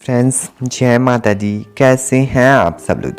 Friends, जय माता दी। कैसे हैं आप सब लोग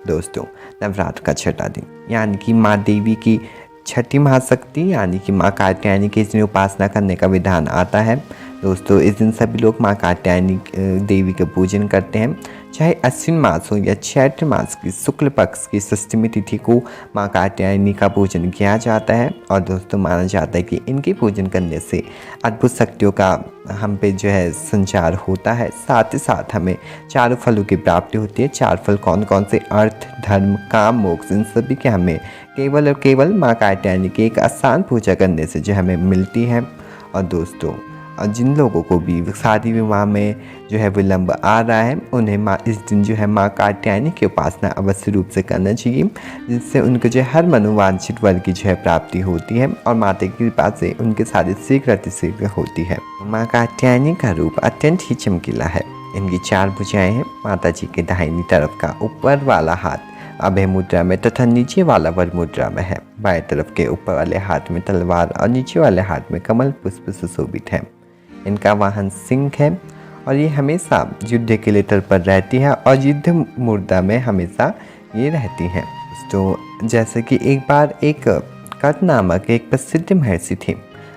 दोस्तों नवरात्र का छठा दिन यानी कि माँ देवी की छठी महाशक्ति यानी कि माँ कात्यायनी की इस दिन उपासना करने का विधान आता है। दोस्तों, इस दिन सभी लोग माँ कात्यायनी देवी का पूजन करते हैं। चाहे अश्विन मास हो या चैत्र मास की शुक्ल पक्ष की षष्ठी तिथि को माँ कात्यायनी का पूजन किया जाता है। और दोस्तों, माना जाता है कि इनके पूजन करने से अद्भुत शक्तियों का हम पे संचार होता है। साथ ही साथ हमें चारों फलों की प्राप्ति होती है। चार फल कौन कौन से? अर्थ, धर्म, काम, मोक्ष, इन सभी के हमें केवल और केवल माँ कात्यायनी की एक आसान पूजा करने से हमें मिलती है। और दोस्तों, जिन लोगों को भी शादी विवाह में विलंब आ रहा है, उन्हें इस दिन माँ कात्यायनी की उपासना अवश्य रूप से करना चाहिए, जिससे उनको हर मनोवांछित वर की प्राप्ति होती है और माता की कृपा से उनके सारे शीघ्र अतिशीघ्र होती है। माँ कात्यायनी का रूप अत्यंत ही चमकीला है। इनकी चार भुजाएं हैं। माता जी के दाहिनी तरफ का ऊपर वाला हाथ अभय मुद्रा में तथा नीचे वाला वर मुद्रा में है। बाएं तरफ के ऊपर वाले हाथ में तलवार और नीचे वाले हाथ में कमल पुष्प सुशोभित है। इनका वाहन सिंह है और ये हमेशा युद्ध के लिए तत्पर रहती है और युद्ध मुद्रा में हमेशा ये रहती हैं। तो जैसे कि एक बार एक कट नामक एक प्रसिद्ध महर्षि थे।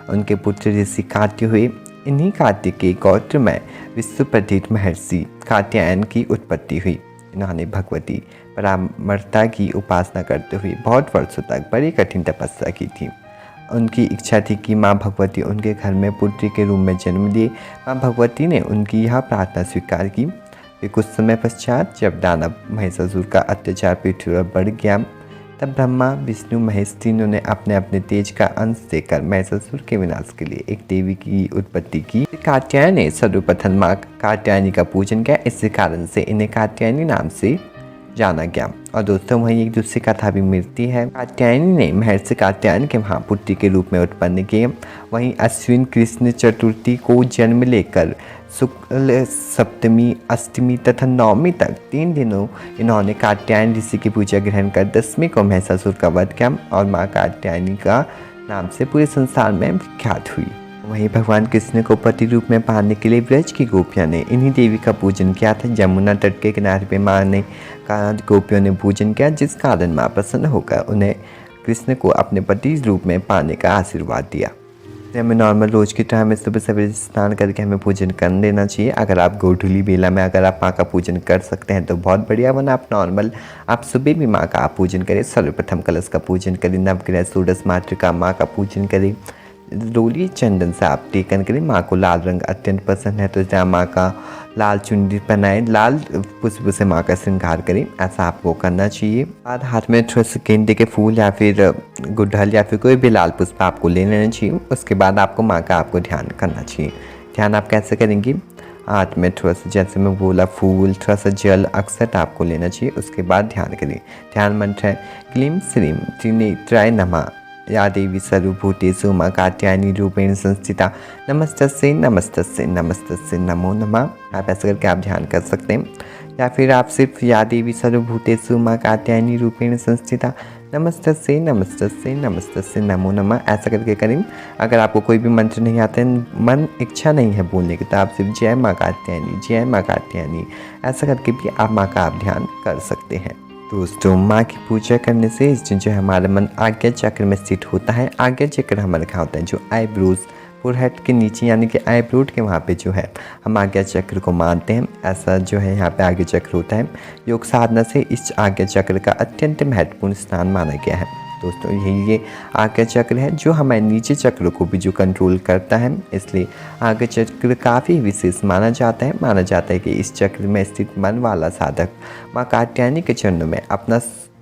उनके पुत्र ऋषि कात्य हुए। इन्हीं कात्य के गोत्र में विश्व प्रसिद्ध महर्षि कात्यायन की उत्पत्ति हुई। इन्होंने भगवती परामर्ता की उपासना करते हुए बहुत वर्षों तक बड़ी कठिन तपस्या की थी। उनकी इच्छा थी कि माँ भगवती उनके घर में पुत्री के रूप में जन्म दिए। माँ भगवती ने उनकी यह प्रार्थना स्वीकार की। फिर कुछ समय पश्चात जब दानव महिषासुर का अत्याचार पृथ्वी पर बढ़ गया, तब ब्रह्मा, विष्णु, महेश तीनों ने अपने अपने तेज का अंश देकर महिषासुर के विनाश के लिए एक देवी की उत्पत्ति की। कात्यायन ने सर्वप्रथम माँ कात्यायनी का पूजन किया। इसी कारण से इन्हें कात्यायनी नाम से जाना गया। और दोस्तों, वहीं एक दूसरी कथा भी मिलती है। कात्यायनी ने महर्षि कात्यायन के महापुत्री के रूप में उत्पन्न किए। वहीं अश्विन कृष्ण चतुर्थी को जन्म लेकर शुक्ल सप्तमी, अष्टमी तथा नवमी तक 3 दिनों इन्होंने कात्यायन ऋषि की पूजा ग्रहण कर दसवीं को महिषासुर का वध किया और माँ कात्यायनी का नाम से पूरे संसार में विख्यात हुई। वहीं भगवान कृष्ण को पति रूप में पाने के लिए ब्रज की गोपियों ने इन्हीं देवी का पूजन किया था। यमुना तट के किनारे पे माँ ने गोपियों ने पूजन किया, जिस कारण माँ प्रसन्न होकर उन्हें कृष्ण को अपने पति रूप में पाने का आशीर्वाद दिया। हमें नॉर्मल रोज की तरह हमें सुबह सवेरे स्नान करके हमें पूजन कर लेना चाहिए। अगर आप गोधूली बेला में अगर आप माँ का पूजन कर सकते हैं तो बहुत बढ़िया, वरना आप सुबह भी माँ का आप पूजन करें। सर्वप्रथम कलश का पूजन करें, नवग्रह षोडश मातृका माँ का पूजन करें, रोली चंदन से आप टीकन करें। माँ को लाल रंग अत्यंत पसंद है, तो जहाँ माँ का लाल चुनरी पहनाएं, लाल पुष्प से माँ का श्रृंगार करें। ऐसा आपको करना चाहिए। बाद हाथ में थोड़े से गेंदे के फूल या फिर गुड़हल या फिर कोई भी लाल पुष्प आपको ले लेना चाहिए। उसके बाद आपको माँ का ध्यान करना चाहिए। ध्यान आप कैसे करेंगे? हाथ में थोड़ा सा, जैसे मैं बोला, फूल, थोड़ा सा जल अक्षत आपको लेना चाहिए। उसके बाद ध्यान करें। ध्यान मंत्र है क्लीं श्रीं त्रिनेत्राय नमः, या देवी सर्वभूतेषु माँ कात्यायनी रूपेण संस्थिता, नमस्तस्यै नमस्तस्यै नमस्तस्यै नमो नमः। आप ऐसा करके आप ध्यान कर सकते हैं। या फिर आप सिर्फ या देवी सर्वभूतेषु माँ कात्यायनी रूपेण संस्थिता, नमस्तस्यै नमस्तस्यै नमस्तस्यै नमो नमः, ऐसा करके करें। अगर आपको कोई भी मंत्र नहीं आता है, मन इच्छा नहीं है बोलने की, तो आप सिर्फ जय माँ कात्यायनी, जय माँ कात्यायनी ऐसा करके भी आप माँ का ध्यान कर सकते हैं। दोस्तों, माँ की पूजा करने से इस दिन हमारा मन आज्ञा चक्र में स्थित होता है। आज्ञा चक्र हमारे कहाँ होता है? जो आईब्रोज, फोरहेड के नीचे यानी कि आईब्रोड के वहाँ पे हम आज्ञा चक्र को मानते हैं। ऐसा यहाँ पे आज्ञा चक्र होता है। योग साधना से इस आज्ञा चक्र का अत्यंत महत्वपूर्ण स्थान माना गया है। दोस्तों, ये आज्ञा चक्र है जो हमारे नीचे चक्र को भी कंट्रोल करता है। इसलिए आज्ञा चक्र काफ़ी विशेष माना जाता है। माना जाता है कि इस चक्र में स्थित मन वाला साधक माँ कात्यायनी के चरणों में अपना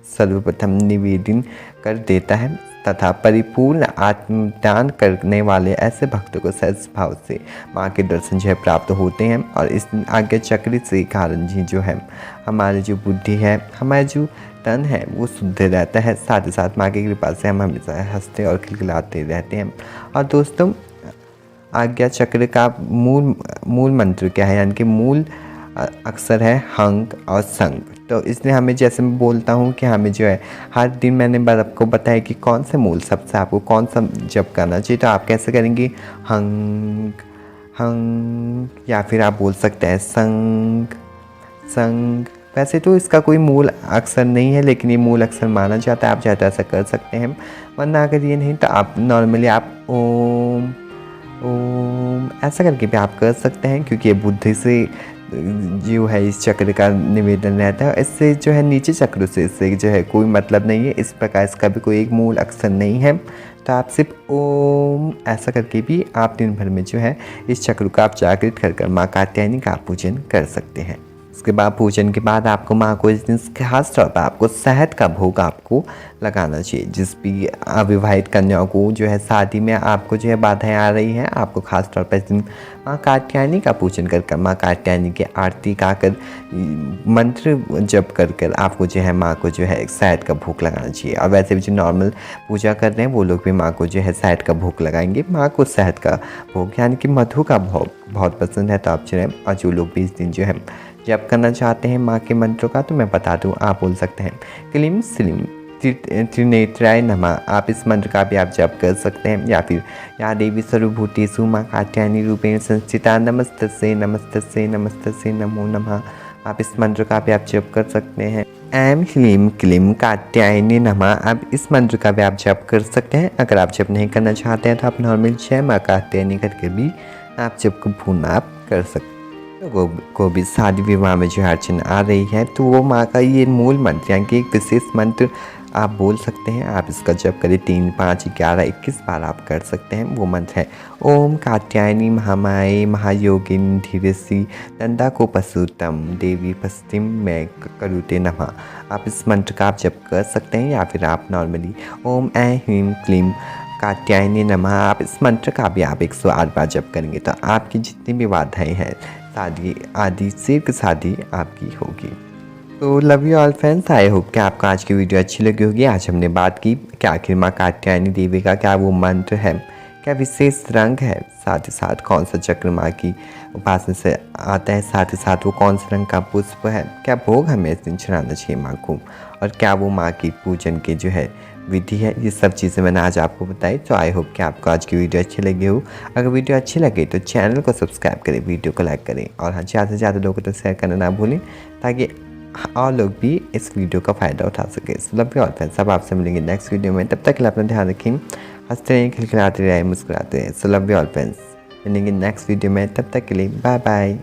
सर्वप्रथम निवेदन कर देता है तथा परिपूर्ण आत्मदान करने वाले ऐसे भक्तों को सहज भाव से माँ के दर्शन प्राप्त होते हैं। और इस आज्ञा चक्र से कारण हमारी जो बुद्धि है, हमारा जो तन है, वो शुद्ध रहता है। साथ ही साथ माँ की कृपा से हम हमेशा हंसते और खिलखिलाते रहते हैं। और दोस्तों, आज्ञा चक्र का मूल मंत्र क्या है? यानी कि मूल अक्षर है हंग और संग। तो इसलिए हमें, जैसे मैं बोलता हूँ कि हमें हर दिन मैंने आपको बताया कि कौन से मूल शब्द से आपको कौन सा जप करना चाहिए। तो आप कैसे करेंगे? हंग हंग, या फिर आप बोल सकते हैं संग संग। वैसे तो इसका कोई मूल अक्षर नहीं है, लेकिन ये मूल अक्षर माना जाता है। आप चाहे तो ऐसा कर सकते हैं, वरना अगर ये नहीं तो आप नॉर्मली आप ओम ओम ऐसा करके भी आप कर सकते हैं, क्योंकि ये बुद्धि से जो है इस चक्र का निवेदन रहता है। इससे जो है नीचे चक्र से इससे जो है कोई मतलब नहीं है। इस प्रकार इसका भी कोई एक मूल अक्षर नहीं है। तो आप सिर्फ ओम ऐसा करके भी आप दिन भर में जो है इस चक्र को आप जागृत कर माँ कात्यायनी का आप पूजन कर सकते हैं। उसके बाद पूजन के बाद आपको माँ को इस दिन खास तौर पर आपको शहद का भोग आपको लगाना चाहिए। जिस भी अविवाहित कन्याओं को जो है शादी में आपको जो है बाधाएं आ रही हैं, आपको खास तौर पर इस दिन माँ कात्यायनी का पूजन कर माँ कात्यायनी की आरती गाकर मंत्र जप कर आपको जो है माँ को जो है शहद का भोग लगाना चाहिए। और वैसे भी जो नॉर्मल पूजा कर रहे हैं वो लोग भी माँ को जो है शहद का भोग लगाएंगे। माँ को शहद का भोग यानी कि मधु का भोग बहुत पसंद है, तो आप जो है और जो लोग भी इस दिन जो है जप करना चाहते हैं माँ के मंत्रों का, तो मैं बता दूँ आप बोल सकते हैं क्लीम स्लीम त्रिनेत्राय नमः। आप इस मंत्र का भी आप जप कर सकते हैं। या फिर या देवी सर्वभूतेषु माँ कात्यायनी रूपेण संस्थिता नमस्तस्यै नमस्तस्यै नमस्तस्यै नमो नमः। आप इस मंत्र का भी आप जप कर सकते हैं। ऐम ह्लीम क्लीम कात्यायनी नमः। आप इस मंत्र का भी आप जप कर सकते हैं। अगर आप जप नहीं करना चाहते हैं तो आप नॉर्मल जय माँ कात्यायनी करके भी आप जप को पूर्ण आप कर सकते हैं। को भी शादी विवाह में जो अर्चना आ रही है, तो वो माँ का ये मूल मंत्र यानी कि एक विशेष मंत्र आप बोल सकते हैं। आप इसका जप करें 3, 5, 11, 21 बार आप कर सकते हैं। वो मंत्र है ओम कात्यायनी महामाये महायोगिनी धीरसी दंडा को पशुतम देवी पश्चिम में करुते नमः। आप इस मंत्र का आप जप कर सकते हैं। या फिर आप नॉर्मली ओम ऐं ह्रीं क्लीं कात्यायनी नमः आप इस मंत्र का भी आप 108 बार जप करेंगे तो आपकी जितनी भी बाधाएं हैं शादी आदि सिर्फ शादी आपकी होगी। तो love you all friends, I hope कि आपको आज की वीडियो अच्छी लगी होगी। आज हमने बात की कि आखिर माँ कात्यायनी देवी का क्या वो मंत्र है, क्या विशेष रंग है, साथ ही साथ कौन सा चक्र माँ की उपासना से आता है, साथ ही साथ वो कौन सा रंग का पुष्प है, क्या भोग हमें इस दिन चढ़ाना चाहिए माँ को, और क्या वो माँ की पूजन की जो है विधि है। ये सब चीज़ें मैंने आज आपको बताई। तो आई होप कि आपको आज की वीडियो अच्छी लगी हो। अगर वीडियो अच्छी लगे तो चैनल को सब्सक्राइब करें, वीडियो को लाइक करें, और हाँ ज़्यादा से ज़्यादा लोगों तक शेयर करना ना भूलें, ताकि और लोग भी इस वीडियो का फ़ायदा उठा सकें। लव यू ऑल फ्रेंड्स, सब आपसे मिलेंगे नेक्स्ट वीडियो में। तब तक के लिए अपना ध्यान रखें, हंसते रहें, खिलखिलाते रहें, मुस्कुराते रहें। लव यू ऑल फ्रेंड्स, मिलेंगे नेक्स्ट वीडियो में। तब तक के लिए बाय बाय।